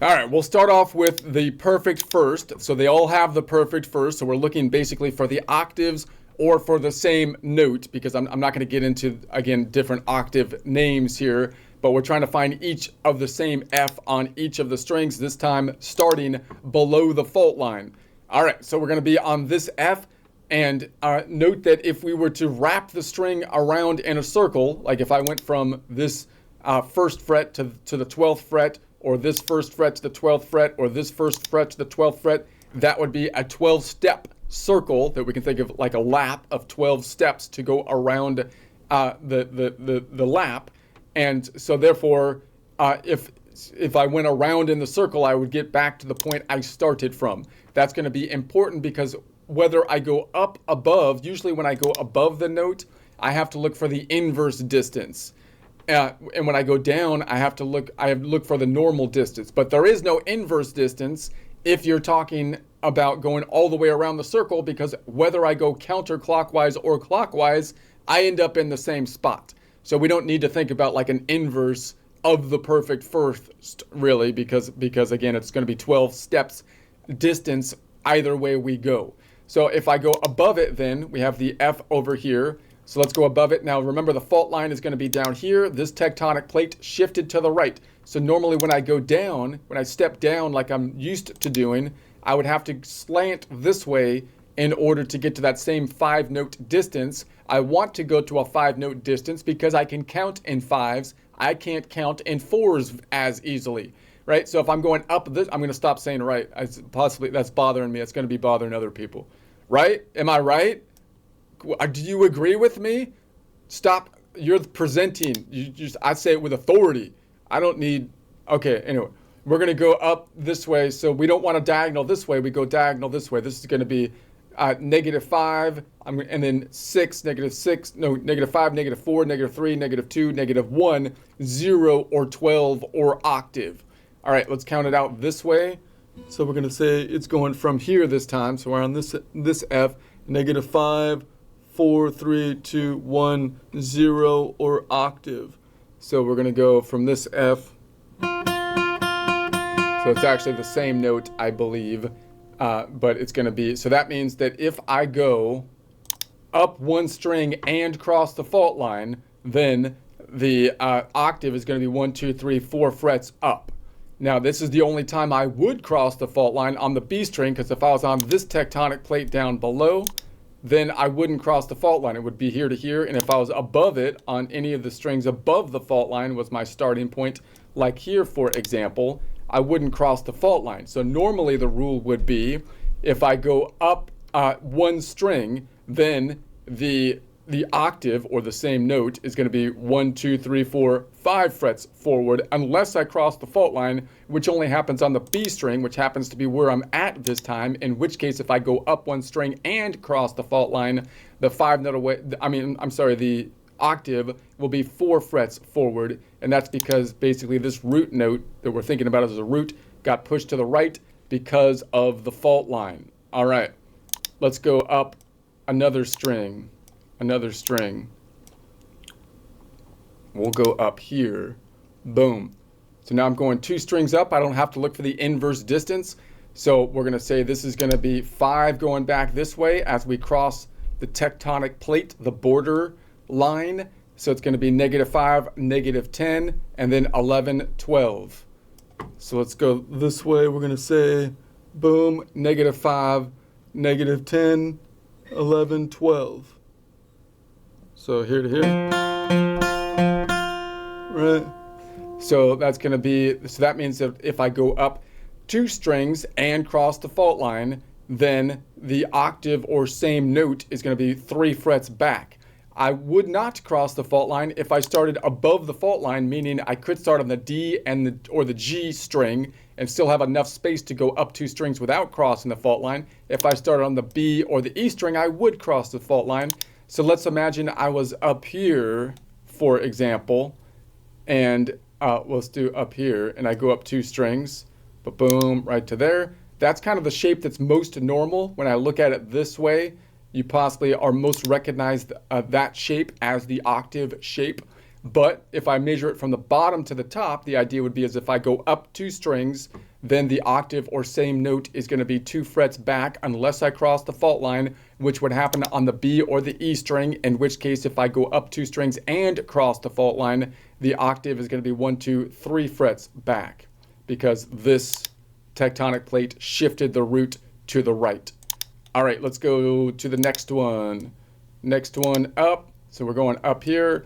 All right, we'll start off with the perfect first. So they all have the perfect first. So we're looking basically for the octaves or for the same note, because I'm not going to get into, again, different octave names here, but we're trying to find each of the same F on each of the strings, this time starting below the fault line. All right, so we're going to be on this F, and note that if we were to wrap the string around in a circle, like if I went from this first fret to the 12th fret, or this first fret to the 12th fret, or this first fret to the 12th fret, that would be a 12-step circle that we can think of like a lap of 12 steps to go around the lap. And so therefore, if I went around in the circle, I would get back to the point I started from. That's going to be important because whether I go up above, usually when I go above the note, I have to look for the inverse distance. And when I go down, I have to look for the normal distance. But there is no inverse distance if you're talking about going all the way around the circle, because whether I go counterclockwise or clockwise, I end up in the same spot. So we don't need to think about like an inverse of the perfect first, really, because again, it's going to be 12 steps distance either way we go. So if I go above it, then we have the F over here. So let's go above it. Now remember, the fault line is going to be down here. This tectonic plate shifted to the right. So normally when I go down, when I step down like I'm used to doing, I would have to slant this way in order to get to that same 5-note distance. I want to go to a 5-note distance because I can count in 5s. I can't count in 4s as easily, right? So if I'm going up this, I'm going to stop saying right. Possibly that's bothering me. It's going to be bothering other people, right? Am I right? Do you agree with me? Stop. You're presenting. I say it with authority. I don't need. Okay. Anyway, we're going to go up this way. So we don't want to diagonal this way. We go diagonal this way. This is going to be -5, and then 6, -6, no, -5, -4, -3, -2, -1, 0, or 12, or octave. All right, let's count it out this way. So we're going to say it's going from here this time. So we're on this F, -5, 4, 3, 2, 1, 0, or octave. So we're going to go from this F. So it's actually the same note, I believe. But it's going to be, so that means that if I go up one string and cross the fault line, then the octave is going to be 1, 2, 3, 4 frets up. Now, this is the only time I would cross the fault line on the B string, because if I was on this tectonic plate down below, then I wouldn't cross the fault line. It would be here to here. And if I was above it on any of the strings above the fault line was my starting point, like here, for example, I wouldn't cross the fault line. So normally the rule would be if I go up one string, then the octave or the same note is going to be 1, 2, 3, 4, 5 frets forward, unless I cross the fault line, which only happens on the B string, which happens to be where I'm at this time, in which case if I go up one string and cross the fault line, the 5-note away, the octave will be 4 frets forward, and that's because basically this root note that we're thinking about as a root got pushed to the right because of the fault line. All right, let's go up another string. We'll go up here. Boom. So now I'm going 2 strings up. I don't have to look for the inverse distance. So we're going to say this is going to be 5 going back this way as we cross the tectonic plate, the border line. So it's going to be -5, -10, and then 11, 12. So let's go this way. We're going to say, boom, -5, -10, 11, 12. So here to here. Right. So that's going to be, so that means that if I go up 2 strings and cross the fault line, then the octave or same note is going to be 3 frets back. I would not cross the fault line if I started above the fault line, meaning I could start on the D or the G string and still have enough space to go up 2 strings without crossing the fault line. If I started on the B or the E string, I would cross the fault line. So let's imagine I was up here, for example, and let's do up here, and I go up 2 strings, but boom, right to there. That's kind of the shape that's most normal. When I look at it this way, you possibly are most recognized that shape as the octave shape. But if I measure it from the bottom to the top, the idea would be as if I go up 2 strings, then the octave or same note is going to be 2 frets back unless I cross the fault line, which would happen on the B or the E string, in which case if I go up 2 strings and cross the fault line, the octave is going to be 1, 2, 3 frets back because this tectonic plate shifted the root to the right. All right, let's go to the next one. Next one up. So we're going up here.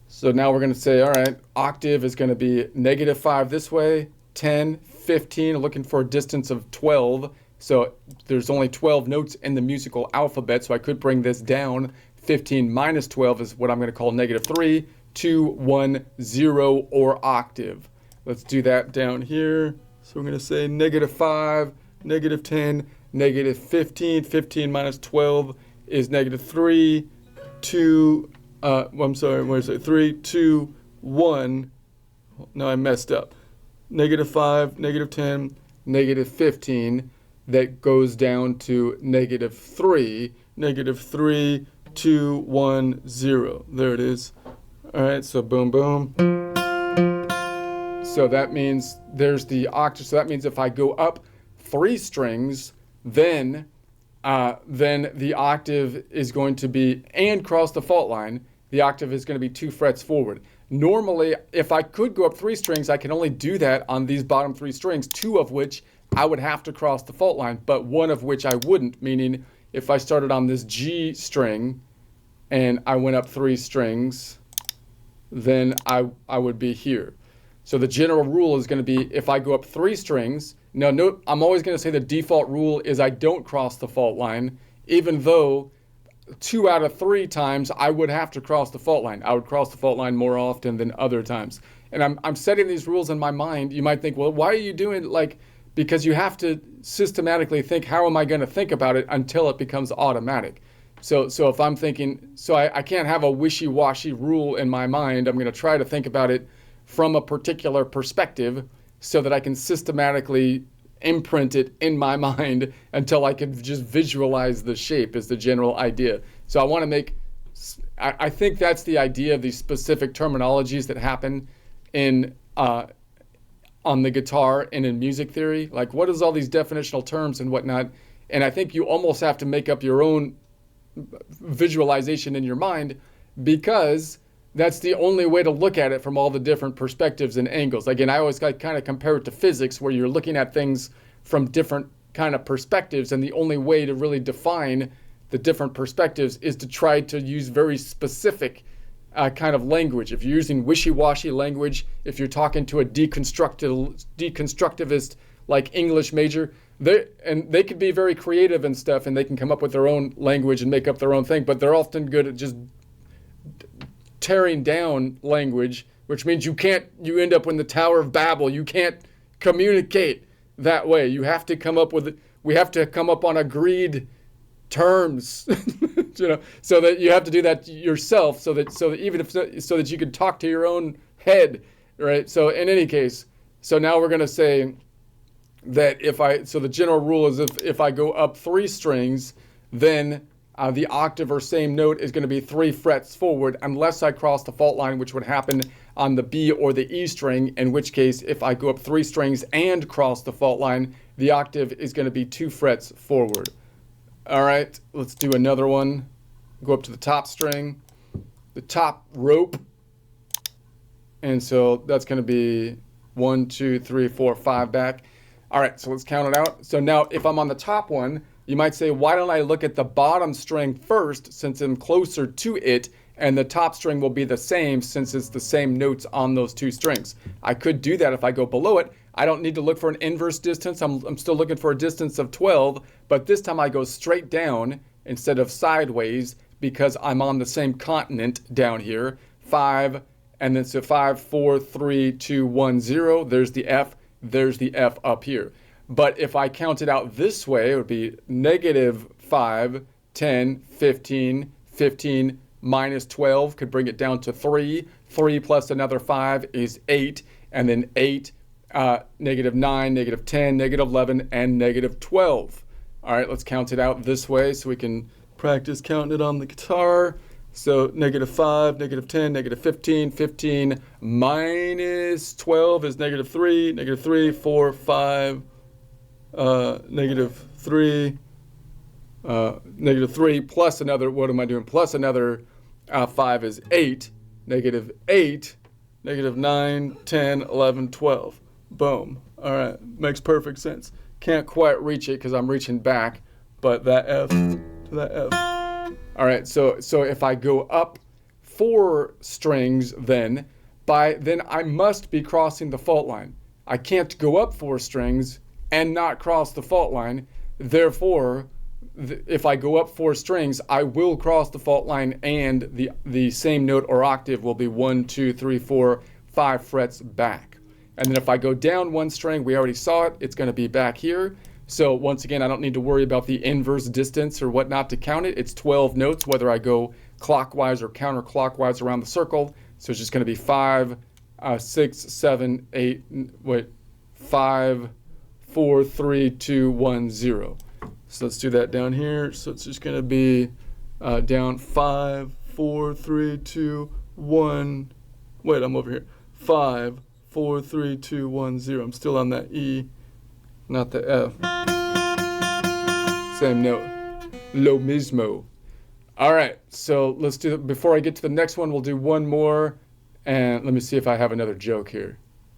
So now we're going to say, all right, octave is going to be -5 this way, 10, 15, looking for a distance of 12. So there's only 12 notes in the musical alphabet, so I could bring this down. 15 minus 12 is what I'm going to call -3, 2, 1, 0, or octave. Let's do that down here. So we're going to say -5, -10, -15. 15 minus 12 is -3, 2, I'm sorry, where's it? 3, 2, 1. No, I messed up. -5, -10, -15. That goes down to -3. -3, 2, 1, 0. There it is. All right, so boom, boom. So that means there's the octave. So that means if I go up 3 strings, then the octave is going to be, and cross the fault line, the octave is going to be 2 frets forward. Normally, if I could go up 3 strings, I can only do that on these bottom 3 strings, 2 of which I would have to cross the fault line, but 1 of which I wouldn't, meaning if I started on this G string and I went up 3 strings, then I would be here. So the general rule is going to be if I go up 3 strings, now note, I'm always going to say the default rule is I don't cross the fault line, even though 2 out of 3 times I would have to cross the fault line. I would cross the fault line more often than other times. And I'm setting these rules in my mind. You might think, well, why are you doing like, because you have to systematically think, how am I going to think about it until it becomes automatic? So if I'm thinking, so I can't have a wishy-washy rule in my mind. I'm going to try to think about it from a particular perspective so that I can systematically imprint it in my mind until I can just visualize the shape is the general idea. So I want to make, I think that's the idea of these specific terminologies that happen in on the guitar and in music theory. Like what is all these definitional terms and whatnot? And I think you almost have to make up your own visualization in your mind because that's the only way to look at it from all the different perspectives and angles. Again, I always kind of compare it to physics where you're looking at things from different kind of perspectives, and the only way to really define the different perspectives is to try to use very specific kind of language. If you're using wishy-washy language, if you're talking to a deconstructivist like English major, they could be very creative and stuff, and they can come up with their own language and make up their own thing, but they're often good at just tearing down language, which means you end up in the Tower of Babel. You can't communicate that way. You have to come up with, we have to come up on agreed terms, so that you have to do that yourself, so that even if so that you can talk to your own head, right? So in any case, so now we're going to say that so the general rule is if I go up 3 strings, then the octave or same note is going to be 3 frets forward unless I cross the fault line, which would happen on the B or the E string, in which case if I go up 3 strings and cross the fault line, the octave is going to be 2 frets forward. All right, let's do another one. Go up to the top string, the top rope, and so that's going to be 1, 2, 3, 4, 5 back. All right, so let's count it out. So now if I'm on the top one, you might say, why don't I look at the bottom string first since I'm closer to it, and the top string will be the same since it's the same notes on those 2 strings. I could do that if I go below it. I don't need to look for an inverse distance. I'm still looking for a distance of 12, but this time I go straight down instead of sideways because I'm on the same continent down here. 5, and then so 5, 4, 3, 2, 1, 0. There's the F. There's the F up here. But if I count it out this way, it would be -5, 10, 15, 15 minus 12 could bring it down to 3. 3 plus another 5 is 8, and then 8, -9, -10, -11, and -12. All right, let's count it out this way so we can practice counting it on the guitar. So -5, -10, -15, 15 minus 12 is -3, -3, 4, 5, -3, -3 plus another, what am I doing? Plus another 5 is 8, -8, -9, 10, 11, 12. Boom. All right, makes perfect sense. Can't quite reach it because I'm reaching back, but that F to that F. All right, so if I go up 4 strings, then I must be crossing the fault line. I can't go up 4 strings and not cross the fault line. Therefore, if I go up 4 strings, I will cross the fault line, and the same note or octave will be 1, 2, 3, 4, 5 frets back. And then if I go down 1 string, we already saw it, it's going to be back here. So once again, I don't need to worry about the inverse distance or whatnot to count it. It's 12 notes, whether I go clockwise or counterclockwise around the circle. So it's just going to be 5, 6, 7, 8, 5, 4, 3, 2, 1, 0. So let's do that down here. So it's just going to be down 5, 4, 3, 2, 1. Wait, I'm over here. 5, 4, 3, 2, 1, 0. I'm still on that E, not the F. Same note. Lo mismo. All right, so let's do, before I get to the next one, we'll do one more. And let me see if I have another joke here.